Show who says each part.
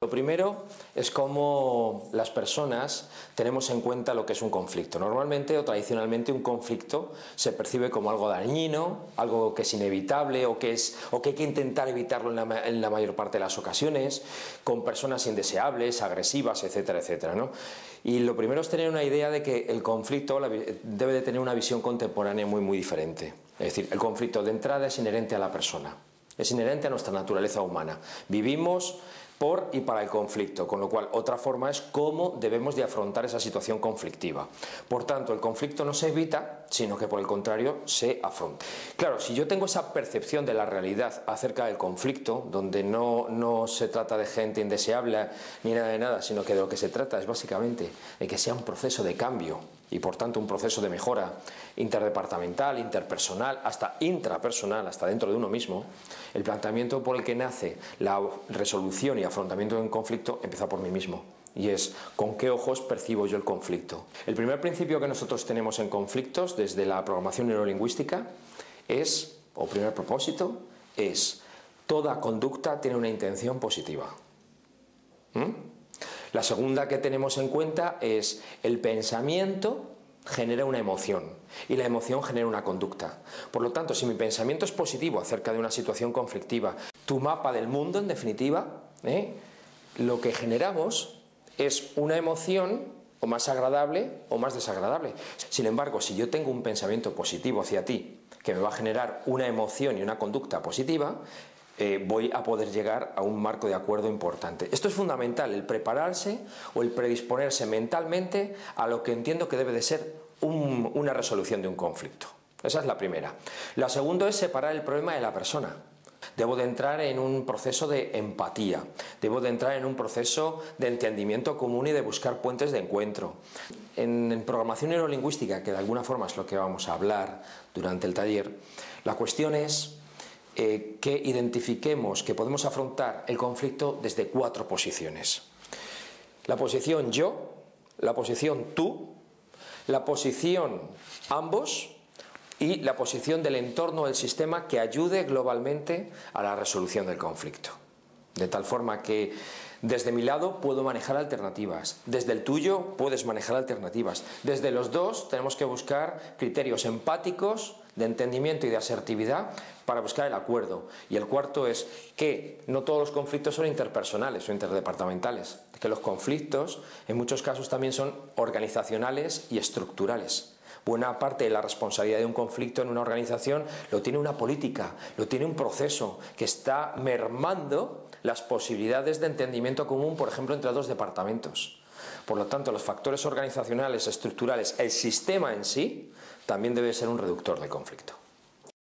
Speaker 1: Lo primero es cómo las personas tenemos en cuenta lo que es un conflicto. Normalmente o tradicionalmente un conflicto se percibe como algo dañino, algo que es inevitable o que hay que intentar evitarlo en la mayor parte de las ocasiones, con personas indeseables, agresivas, etcétera, etcétera, ¿no? Y lo primero es tener una idea de que el conflicto debe de tener una visión contemporánea muy diferente. Es decir, el conflicto de entrada es inherente a la persona, es inherente a nuestra naturaleza humana. Vivimos por y para el conflicto, con lo cual otra forma es cómo debemos de afrontar esa situación conflictiva. Por tanto, el conflicto no se evita, sino que por el contrario se afronta. Claro, si yo tengo esa percepción de la realidad acerca del conflicto, donde no se trata de gente indeseable ni nada de nada, sino que de lo que se trata es básicamente de que sea un proceso de cambio y por tanto un proceso de mejora interdepartamental, interpersonal, hasta intrapersonal, hasta dentro de uno mismo, el planteamiento por el que nace la resolución y afrontamiento de un conflicto empieza por mí mismo. Y es, ¿con qué ojos percibo yo el conflicto? El primer principio que nosotros tenemos en conflictos desde la programación neurolingüística es, o primer propósito, es toda conducta tiene una intención positiva. La segunda que tenemos en cuenta es el pensamiento genera una emoción y la emoción genera una conducta. Por lo tanto, si mi pensamiento es positivo acerca de una situación conflictiva, tu mapa del mundo en definitiva, lo que generamos es una emoción o más agradable o más desagradable. Sin embargo, si yo tengo un pensamiento positivo hacia ti que me va a generar una emoción y una conducta positiva, voy a poder llegar a un marco de acuerdo importante. Esto es fundamental, el prepararse o el predisponerse mentalmente a lo que entiendo que debe de ser una resolución de un conflicto. Esa es la primera. La segunda es separar el problema de la persona. Debo de entrar en un proceso de empatía, debo de entrar en un proceso de entendimiento común y de buscar puentes de encuentro. En programación neurolingüística, que de alguna forma es lo que vamos a hablar durante el taller, la cuestión es que identifiquemos que podemos afrontar el conflicto desde 4 posiciones. La posición yo, la posición tú, la posición ambos y la posición del entorno del sistema que ayude globalmente a la resolución del conflicto. De tal forma que desde mi lado puedo manejar alternativas, desde el tuyo puedes manejar alternativas, desde los dos tenemos que buscar criterios empáticos de entendimiento y de asertividad para buscar el acuerdo. Y el cuarto es que no todos los conflictos son interpersonales o interdepartamentales, que los conflictos en muchos casos también son organizacionales y estructurales. Buena parte de la responsabilidad de un conflicto en una organización lo tiene una política, lo tiene un proceso que está mermando las posibilidades de entendimiento común, por ejemplo, entre 2 departamentos. Por lo tanto, los factores organizacionales, estructurales, el sistema en sí, también debe ser un reductor de conflicto.